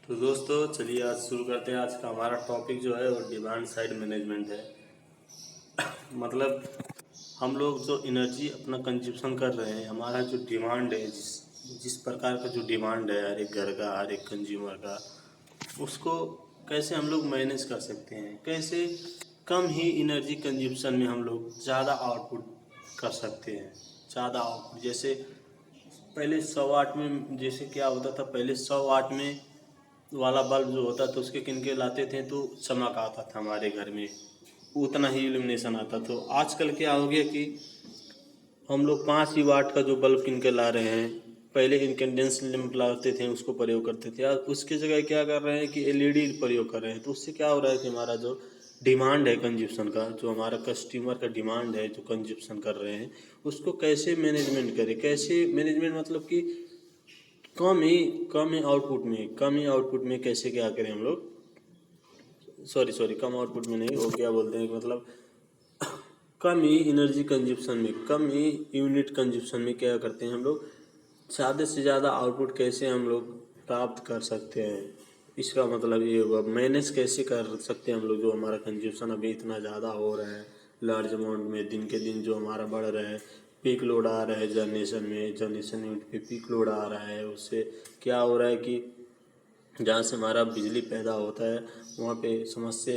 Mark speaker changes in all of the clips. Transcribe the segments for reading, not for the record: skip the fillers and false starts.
Speaker 1: तो दोस्तों चलिए आज शुरू करते हैं। आज का हमारा टॉपिक जो है वो डिमांड साइड मैनेजमेंट है। मतलब हम लोग जो एनर्जी अपना कंजप्शन कर रहे हैं, हमारा जो डिमांड है, जिस जिस प्रकार का जो डिमांड है हर एक घर का, हर एक कंज्यूमर का, उसको कैसे हम लोग मैनेज कर सकते हैं, कैसे कम ही एनर्जी कंजप्शन में हम लोग ज़्यादा आउटपुट कर सकते हैं। ज़्यादा आउटपुट जैसे पहले 100 वाट में, जैसे क्या होता था पहले 100 वाट में वाला बल्ब जो होता था उसके किन के लाते थे तो चमक आता था हमारे घर में, उतना ही इल्यूमिनेशन आता। तो आजकल क्या हो गया कि हम लोग 5 ही वाट का जो बल्ब किन के ला रहे हैं। पहले इनकेंडेंस लैंप लाते थे, उसको प्रयोग करते थे। आज उसकी जगह क्या कर रहे हैं कि एलईडी प्रयोग कर रहे हैं। तो उससे क्या हो रहा है कि हमारा जो डिमांड है कंजप्शन का, जो हमारा कस्टमर का डिमांड है जो कंजप्शन कर रहे हैं, उसको कैसे मैनेजमेंट करें। कैसे मैनेजमेंट मतलब कि कम ही आउटपुट में कैसे क्या करें हम लोग। सॉरी कम आउटपुट में नहीं, वो क्या बोलते हैं मतलब कम ही एनर्जी कंजप्शन में, कम ही यूनिट कंजप्शन में क्या करते हैं हम लोग, ज़्यादा से ज़्यादा आउटपुट कैसे हम लोग प्राप्त कर सकते हैं। इसका मतलब ये हुआ मैनेज कैसे कर सकते हैं हम लोग, जो हमारा कंजप्शन अभी इतना ज़्यादा हो रहा है लार्ज अमाउंट में, दिन के दिन जो हमारा बढ़ रहा है, पीक लोड आ रहा है जनरेशन यूनिट पे पीक लोड आ रहा है। उससे क्या हो रहा है कि जहाँ से हमारा बिजली पैदा होता है वहाँ पे समस्या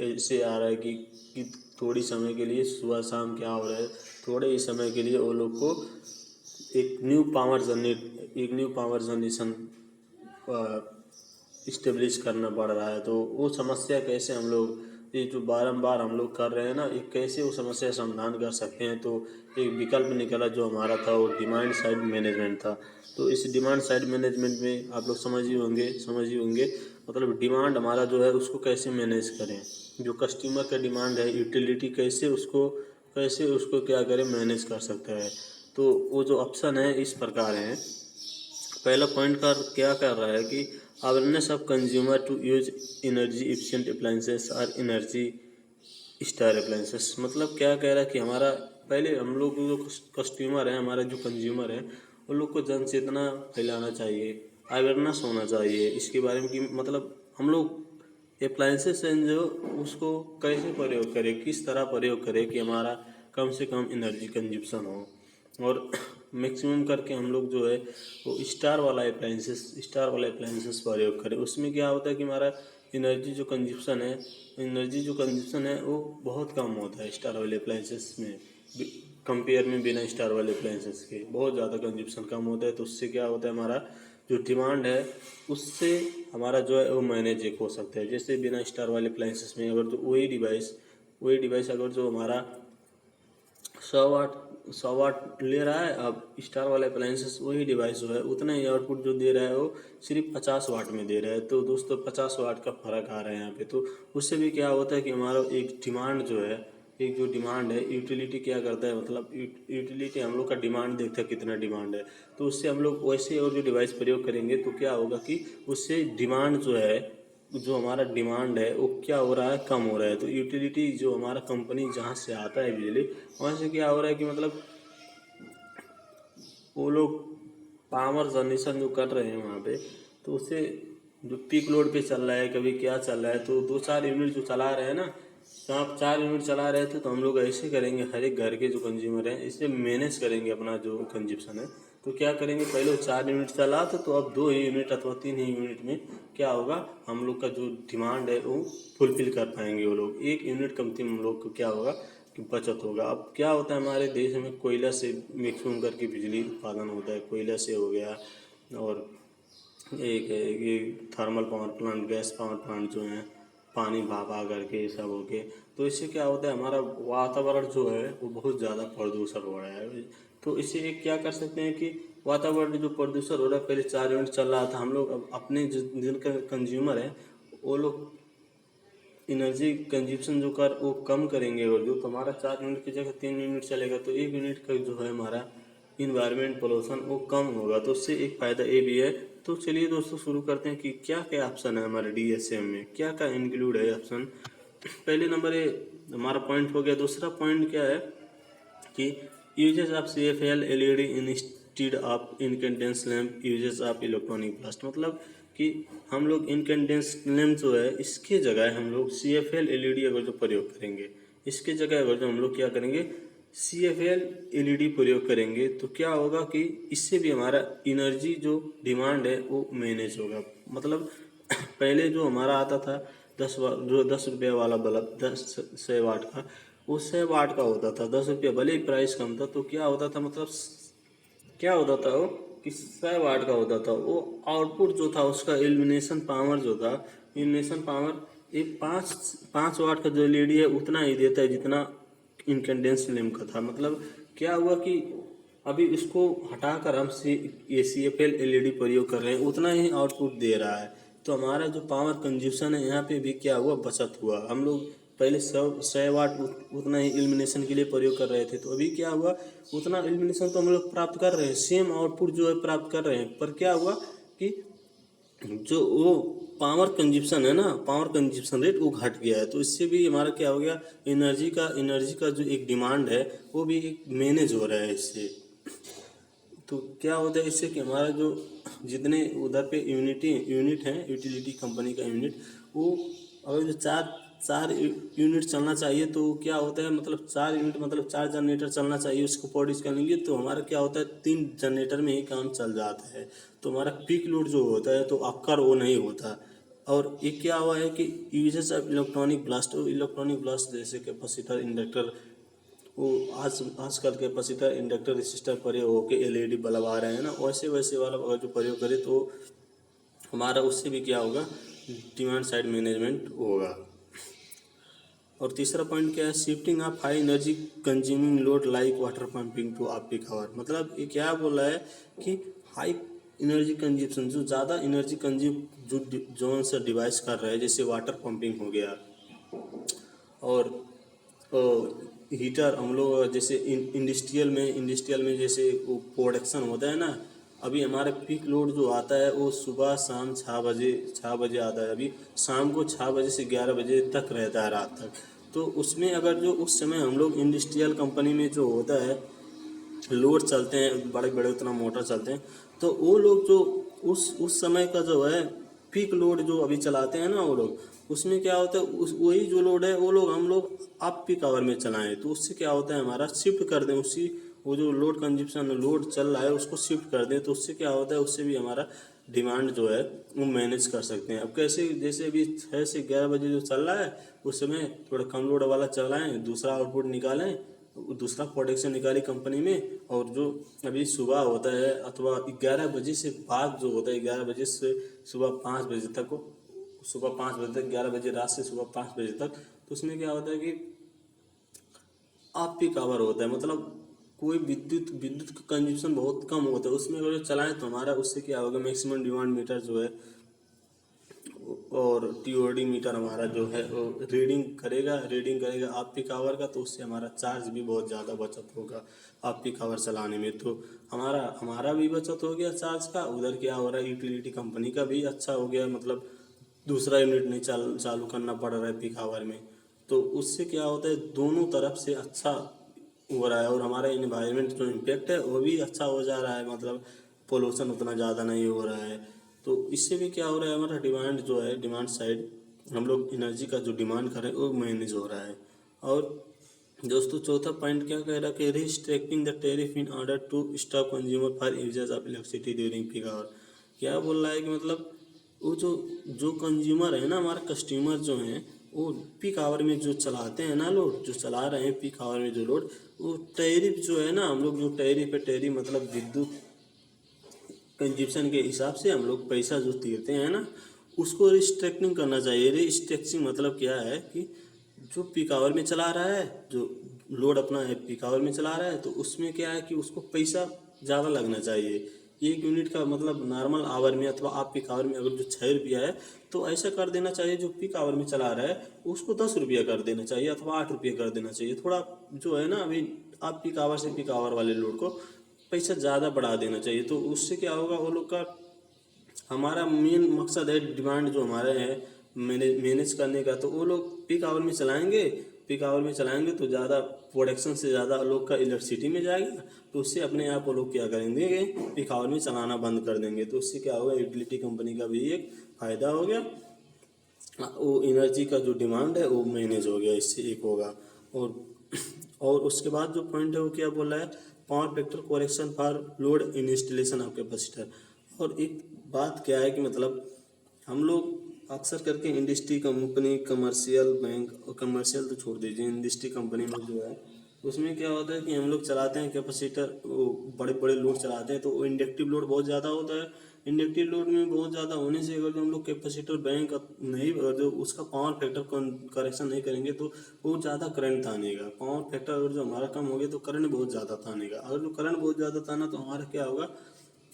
Speaker 1: ऐसे आ रहा है कि थोड़ी समय के लिए सुबह शाम क्या हो रहा है, थोड़े ही समय के लिए वो लोग को एक न्यू पावर जनरेशन इस्टेब्लिश करना पड़ रहा है। तो वो समस्या कैसे हम लोग, ये जो बारंबार हम लोग कर रहे हैं ना, ये कैसे वो समस्या समाधान कर सकते हैं। तो एक विकल्प निकला जो हमारा था वो डिमांड साइड मैनेजमेंट था। तो इस डिमांड साइड मैनेजमेंट में आप लोग समझ ही होंगे मतलब डिमांड हमारा जो है उसको कैसे मैनेज करें। जो कस्टमर का डिमांड है यूटिलिटी कैसे उसको क्या करें, मैनेज कर सकता है। तो वो जो ऑप्शन है इस प्रकार है। पहला पॉइंट क्या कर रहा है कि awareness of consumer to use energy efficient appliances और एनर्जी स्टार अप्लायंसेस। मतलब क्या कह रहा है कि हमारा पहले हम लोग जो कस्टमर है, हमारा जो कंज्यूमर है, उन लोग को जन चेतना फैलाना चाहिए, अवेयरनेस होना चाहिए इसके बारे में कि मतलब हम लोग अप्लायंसेस हैं जो उसको कैसे प्रयोग करें, किस तरह प्रयोग करें कि हमारा कम से कम एनर्जी कंजप्शन हो। और मैक्सिमम करके हम लोग जो है वो स्टार वाला अप्लाइंसेस प्रयोग करें। उसमें क्या होता है कि हमारा एनर्जी जो कंजप्शन है वो बहुत कम होता है स्टार वाले अप्लाइंसेस में कंपेयर में। बिना स्टार वाले अप्लाइंसेस के बहुत ज़्यादा कंजप्शन कम होता है। तो उससे क्या होता है हमारा जो डिमांड है उससे हमारा जो है वो मैनेज एक हो सकता है। जैसे बिना स्टार वाले अप्लाइंसेस में अगर जो वही डिवाइस अगर जो हमारा 100 वाट ले रहा है, अब स्टार वाले अप्लायंसेस वही डिवाइस जो है उतना ही आउटपुट जो दे रहा है वो सिर्फ 50 वाट में दे रहा है। तो दोस्तों 50 वाट का फर्क आ रहा है यहाँ पे। तो उससे भी क्या होता है कि हमारा एक डिमांड जो है, एक जो डिमांड है यूटिलिटी क्या करता है मतलब यूटिलिटी हम लोग का डिमांड देखता है कितना डिमांड है। तो उससे हम लोग वैसे और जो डिवाइस प्रयोग करेंगे तो क्या होगा कि उससे डिमांड जो है, जो हमारा डिमांड है वो क्या हो रहा है, कम हो रहा है। तो यूटिलिटी जो हमारा कंपनी जहाँ से आता है बिजली, वहाँ से क्या हो रहा है कि मतलब वो लोग पावर जनरेशन जो कर रहे हैं वहाँ पे, तो उससे जो पीक लोड पे चल रहा है, कभी क्या चल रहा है, तो 2-4 यूनिट जो चला रहे हैं ना, तो आप 4 यूनिट चला रहे थे। तो हम लोग ऐसे करेंगे, हर एक घर के जो कंज्यूमर हैं इसे मैनेज करेंगे अपना जो कंजप्शन है। तो क्या करेंगे, पहले वो 4 यूनिट चला तो अब 2 ही यूनिट अथवा 3 ही यूनिट में क्या होगा, हम लोग का जो डिमांड है वो फुलफिल कर पाएंगे। वो लोग 1 यूनिट कमती हम लोग को क्या होगा कि बचत होगा। अब क्या होता है हमारे देश में कोयला से मैक्सिमम करके बिजली उत्पादन होता है, कोयला से हो गया। और एक है ये thermal power plant, gas power plant जो हैं, पानी भाप आ करके ये सब हो गए। तो इससे क्या होता है हमारा वातावरण जो है वो बहुत ज़्यादा प्रदूषण हो रहा है। तो इससे एक क्या कर सकते हैं कि वातावरण जो प्रदूषण हो रहा है, पहले 4 यूनिट चल रहा था, हम लोग अब अपने जिनका कंज्यूमर है वो लोग एनर्जी कंजप्शन जो कर वो कम करेंगे। और जो तो हमारा 4 यूनिट की जगह 3 यूनिट चलेगा, तो 1 यूनिट का जो है हमारा इन्वायरमेंट पोल्यूशन वो कम होगा। तो उससे एक फ़ायदा ये भी है। तो चलिए दोस्तों शुरू करते हैं कि क्या क्या ऑप्शन है हमारे डीएसएम में, क्या क्या इंक्लूड है ऑप्शन। पहले नंबर ये हमारा पॉइंट हो गया। दूसरा पॉइंट क्या है कि uses of CFL LED instead of incandescent lamp, uses of electronic ballast. मतलब कि हम लोग इनकैंडेंस लैम्प जो है इसके जगह हम लोग CFL LED अगर जो प्रयोग करेंगे, इसके जगह अगर जो हम लोग क्या करेंगे CFL LED प्रयोग करेंगे, तो क्या होगा कि इससे भी हमारा एनर्जी जो डिमांड है वो मैनेज होगा। मतलब पहले जो हमारा आता था 10 रुपये वाला बल्ब 100 वाट का, वो 100 वाट का होता था, 10 रुपये भले ही प्राइस कम था, तो क्या होता था मतलब क्या होता था वो कि 100 वाट का होता था। वो आउटपुट जो था उसका इल्यूमिनेशन पावर जो था, इल्यूमिनेशन पावर एक 5 5 वाट का जो LED है उतना ही देता है जितना इनकैंडेंस लैम्प का था। मतलब क्या हुआ कि अभी इसको हटाकर हम CFL LED प्रयोग कर रहे हैं, उतना ही आउटपुट दे रहा है। तो हमारा जो पावर कंज्यूशन है यहाँ पे भी क्या हुआ, बचत हुआ। हम लोग पहले 100 100 वाट उतना ही इल्यूमिनेशन के लिए प्रयोग कर रहे थे, तो अभी क्या हुआ उतना इल्यूमिनेशन तो हम लोग प्राप्त कर रहे हैं, सेम आउटपुट जो है प्राप्त कर रहे हैं, पर क्या हुआ कि जो वो पावर कंजप्शन है ना, पावर कंजप्शन रेट वो घट गया है। तो इससे भी हमारा क्या हो गया, एनर्जी का जो एक डिमांड है वो भी एक मैनेज हो रहा है इससे। तो क्या होता है इससे कि हमारा जो जितने उधर पे यूनिट है यूटिलिटी कंपनी का यूनिट, वो अगर जो चार चार यूनिट चलना चाहिए तो क्या होता है, मतलब 4 यूनिट मतलब 4 जनरेटर चलना चाहिए उसको प्रोड्यूस करने के लिए, तो हमारा क्या होता है 3 जनरेटर में ही काम चल जाता है। तो हमारा पीक लोड जो होता है तो अक्कर वो नहीं होता। और ये क्या हुआ है कि यूजेस ऑफ इलेक्ट्रॉनिक ब्लास्ट जैसे कैपेसिटर इंडक्टर, वो आजकल कैपेसिटर इंडक्टर रेसिस्टर प्रयोग होके LED बल्ब आ रहे हैं ना, वैसे वैसे वाला अगर जो प्रयोग करें तो हमारा उससे भी क्या होगा, डिमांड साइड मैनेजमेंट होगा। और तीसरा पॉइंट क्या है, shifting of high energy consuming load like water pumping two off peak hour. मतलब ये क्या बोल रहा है कि हाई एनर्जी कंज्यूप्शन जो ज़्यादा एनर्जी कंज्यूम जो जोन से डिवाइस कर रहा है, जैसे वाटर पंपिंग हो गया, और हीटर हम लोग जैसे इंडस्ट्रियल में जैसे वो प्रोडक्शन होता है ना, अभी हमारे पीक लोड जो आता है वो सुबह शाम 6 बजे आता है। अभी शाम को 6 बजे से 11 बजे तक रहता है, रात तक। तो उसमें अगर जो उस समय हम लोग इंडस्ट्रियल कंपनी में जो होता है लोड चलते हैं, बड़े बड़े उतना मोटर चलते हैं, तो वो लोग जो उस समय का जो है पीक लोड जो अभी चलाते हैं ना वो लोग, उसमें क्या होता है उस वही जो लोड है वो लोग हम लोग आप पीक आवर में चलाएं, तो उससे क्या होता है हमारा शिफ्ट कर दें उसी वो जो लोड कंजप्शन लोड चल रहा है उसको शिफ्ट कर दें, तो उससे क्या होता है उससे भी हमारा डिमांड जो है वो मैनेज कर सकते हैं। अब कैसे, जैसे अभी 6 से 11 बजे जो चल रहा है उस समय थोड़ा कम लोड वाला चलाएं, दूसरा आउटपुट निकालें, दूसरा प्रोडक्शन निकाली कंपनी में, और जो अभी सुबह होता है अथवा 11 बजे से बाद जो होता है 11 बजे से सुबह 5 बजे तक, सुबह 5 बजे तक 11 बजे रात से सुबह 5 बजे तक, तो उसमें क्या होता है कि ऑफ पीक आवर होता है। मतलब कोई विद्युत का कंजप्शन बहुत कम होता है उसमें, अगर चलाएं तो हमारा उससे क्या होगा, मैक्सिमम डिमांड मीटर जो है और TOD मीटर हमारा जो है वो रीडिंग करेगा आप पीक आवर का, तो उससे हमारा चार्ज भी बहुत ज़्यादा बचत होगा आप पीक आवर चलाने में। तो हमारा भी बचत हो गया चार्ज का, उधर क्या हो रहा है यूटिलिटी कंपनी का भी अच्छा हो गया, मतलब दूसरा यूनिट नहीं चालू करना पड़ रहा है पीक आवर में। तो उससे क्या होता है दोनों तरफ से अच्छा हो रहा है, और हमारा इन्वायरमेंट जो इम्पेक्ट है वो भी अच्छा हो जा रहा है, मतलब पोल्यूशन उतना ज़्यादा नहीं हो रहा है। तो इससे भी क्या हो रहा है हमारा डिमांड जो है, डिमांड साइड हम लोग एनर्जी का जो डिमांड कर रहे हैं वो मैनेज हो रहा है। और दोस्तों चौथा पॉइंट क्या कह रहा है कि restricting the tariff in order to stop consumer for uses of electricity during peak hour. क्या बोल रहा है कि मतलब वो जो कंज्यूमर है ना, हमारे कस्टमर जो हैं वो पीक आवर में जो चलाते हैं ना लोड, जो चला रहे हैं पीक आवर में जो लोड, वो टैरिफ जो है ना, हम लोग जो टैरिफ है, टैरिफ मतलब विद्युत कंजप्शन के हिसाब से हम लोग पैसा जो देते हैं ना, उसको रिस्ट्रिक्टिंग करना चाहिए। रिस्ट्रिक्टिंग मतलब क्या है कि जो पीक आवर में चला रहा है, जो लोड अपना है पीक आवर में चला रहा है, तो उसमें क्या है कि उसको पैसा ज़्यादा लगना चाहिए। एक यूनिट का मतलब नॉर्मल आवर में अथवा आप पीक आवर में अगर जो 6 रुपया है, तो ऐसा कर देना चाहिए जो पीक आवर में चला रहा है उसको 10 रुपया कर देना चाहिए अथवा 8 रुपये कर देना चाहिए। थोड़ा जो है ना अभी आप पीक आवर से पीक आवर वाले लोड को पैसा ज़्यादा बढ़ा देना चाहिए। तो उससे क्या होगा वो लोग का, हमारा मेन मकसद है डिमांड जो हमारे है मैनेज करने का, तो वो लोग पीक आवर में चलाएंगे पीक आवर में चलाएंगे तो ज़्यादा प्रोडक्शन से ज़्यादा लोग का इलेक्ट्रिसिटी में जाएगा, तो उससे अपने आप वो लोग क्या करेंगे, पीक आवर में चलाना बंद कर देंगे। तो उससे क्या होगा, यूटिलिटी कंपनी का भी एक फ़ायदा हो गया, वो एनर्जी का जो डिमांड है वो मैनेज हो गया, इससे एक होगा। और उसके बाद जो पॉइंट है वो क्या बोला है, power factor correction for load in installation of capacitor. और एक बात क्या है कि मतलब हम लोग अक्सर करके इंडस्ट्री कंपनी, कमर्शियल बैंक, और कमर्शियल तो छोड़ दीजिए, इंडस्ट्री कंपनी में जो है उसमें क्या होता है कि हम लोग चलाते हैं कैपेसिटर, वो बड़े बड़े लोड चलाते हैं तो वो इंडक्टिव लोड बहुत ज़्यादा होता है। इंडक्टिव लोड में बहुत ज़्यादा होने से अगर जो हम लोग कैपेसिटर बैंक नहीं, अगर जो उसका पावर फैक्टर करेक्शन नहीं करेंगे तो बहुत ज़्यादा करंट तानेगा। पावर फैक्टर अगर जो हमारा कम हो गया तो करंट बहुत ज़्यादा तानेगा। अगर जो करंट बहुत ज़्यादा ताना तो हमारा क्या होगा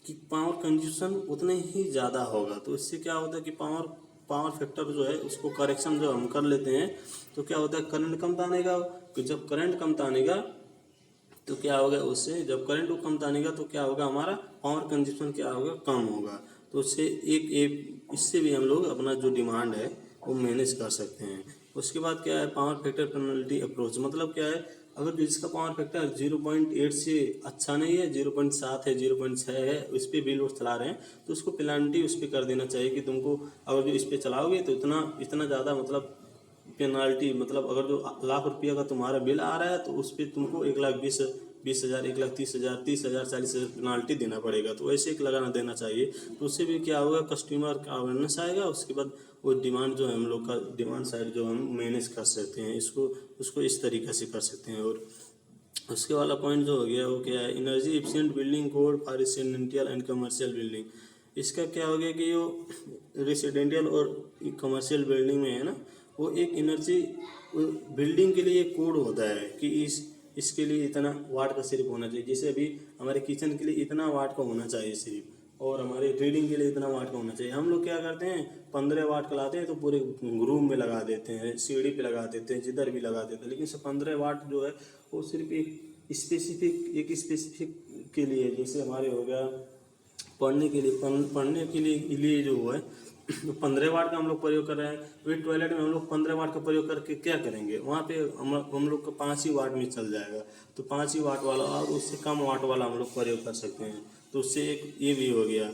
Speaker 1: कि पावर कंज्यूशन उतने ही ज़्यादा होगा। तो इससे क्या होता है कि पावर फैक्टर जो है उसको करेक्शन जो हम कर लेते हैं तो क्या होता है, करंट कम तानेगा। तो जब करंट कम तानेगा तो क्या होगा, उससे जब करंट को कम तानेगा तो क्या होगा, हमारा पावर कंजप्शन क्या होगा, कम होगा। तो उससे इससे भी हम लोग अपना जो डिमांड है वो मैनेज कर सकते हैं। उसके बाद क्या है, पावर फैक्टर पेनल्टी अप्रोच, मतलब क्या है, अगर जिसका पावर फैक्टर 0.8 से अच्छा नहीं है, 0.7 है, 0.6 है, उस पर भी लोड चला रहे हैं तो उसको पेनल्टी उस पर कर देना चाहिए कि तुमको अगर जो इस पर चलाओगे तो इतना ज़्यादा मतलब पेनाल्टी, मतलब अगर जो लाख रुपया का तुम्हारा बिल आ रहा है तो उस पर तुमको 1,20,000, 1,30,000, 30,000, 40,000 पेनाल्टी देना पड़ेगा। तो ऐसे एक लगाना देना चाहिए। तो उससे भी क्या होगा, कस्टमर का अवेयरनेस आएगा। उसके बाद वो डिमांड जो है, हम लोग का डिमांड साइड जो हम मैनेज कर सकते हैं, उसको इस तरीके से कर सकते हैं। और उसके वाला पॉइंट जो हो गया वो क्या है, energy efficient building code for residential and commercial building. इसका क्या हो गया कि जो रेसिडेंशियल और कमर्शियल बिल्डिंग में है ना, वो एक एनर्जी बिल्डिंग के लिए कोड होता है कि इसके लिए इतना वाट का सिर्फ होना चाहिए। जैसे अभी हमारे किचन के लिए इतना वाट का होना चाहिए सिर्फ, और हमारे रीडिंग के लिए इतना वाट का होना चाहिए। हम लोग क्या करते हैं, 15 वाट का लाते हैं तो पूरे रूम में लगा देते हैं, सीढ़ी पे लगा देते हैं, जिधर भी लगा देते हैं। लेकिन से 15 वाट जो है वो सिर्फ एक स्पेसिफिक के लिए, जैसे हमारे हो गया पढ़ने के लिए जो है 15 वाट का हम लोग प्रयोग कर रहे हैं। वही टॉयलेट में हम लोग 15 वाट का प्रयोग करके क्या करेंगे, वहाँ पे हम लोग को 5 ही वाट में चल जाएगा। तो 5 ही वाट वाला और उससे कम वाट वाला हम लोग प्रयोग कर सकते हैं। तो उससे एक ये भी हो गया।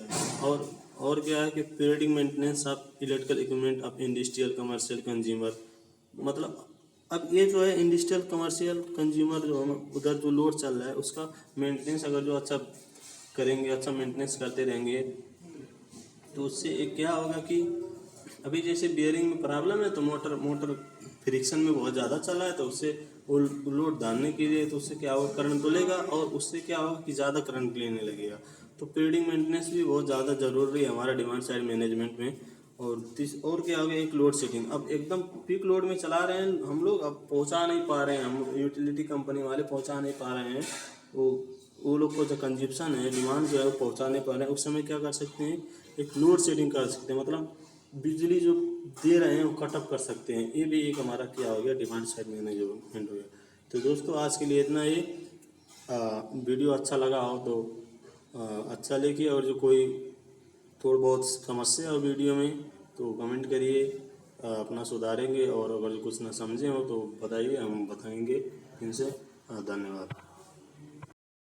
Speaker 1: और क्या है कि periodic maintenance of electrical equipment of industrial commercial consumer, मतलब अब ये जो है इंडस्ट्रियल कमर्शियल कंज्यूमर जो हम उधर जो लोड चल रहा है उसका मेंटेनेंस अगर जो अच्छा करेंगे, अच्छा मेंटेनेंस करते रहेंगे तो उससे एक क्या होगा कि अभी जैसे बियरिंग में प्रॉब्लम है तो मोटर फ्रिक्शन में बहुत ज़्यादा चल रहा है, तो उससे वो लोड डालने के लिए तो उससे क्या होगा, करंट तो लेगा और उससे क्या होगा कि ज़्यादा करंट लेने लगेगा। तो पीरियडिक मेंटेनेंस भी बहुत ज़्यादा ज़रूरी है हमारा डिमांड साइड मैनेजमेंट में। और क्या हो गया, एक लोड सेटिंग। अब एकदम पीक लोड में चला रहे हैं हम लोग, अब पहुंचा नहीं पा रहे हैं, हम यूटिलिटी कंपनी वाले पहुंचा नहीं पा रहे हैं, वो लोग को जो कंजप्शन है, डिमांड जो है वो पहुंचा नहीं पा रहे हैं। उस समय क्या कर सकते हैं, एक लोड सेटिंग कर सकते हैं, मतलब बिजली जो दे रहे हैं वो कटअप कर सकते हैं। ये भी एक हमारा क्या हो गया, डिमांड साइड मैनेजमेंट हो गया। तो दोस्तों आज के लिए इतना ही। वीडियो अच्छा लगा हो तो अच्छा लिखिए, और जो कोई थोड़ा बहुत समस्या हो वीडियो में तो कमेंट करिए, अपना सुधारेंगे। और अगर कुछ ना समझे हो तो बताइए, हम बताएंगे इनसे। धन्यवाद।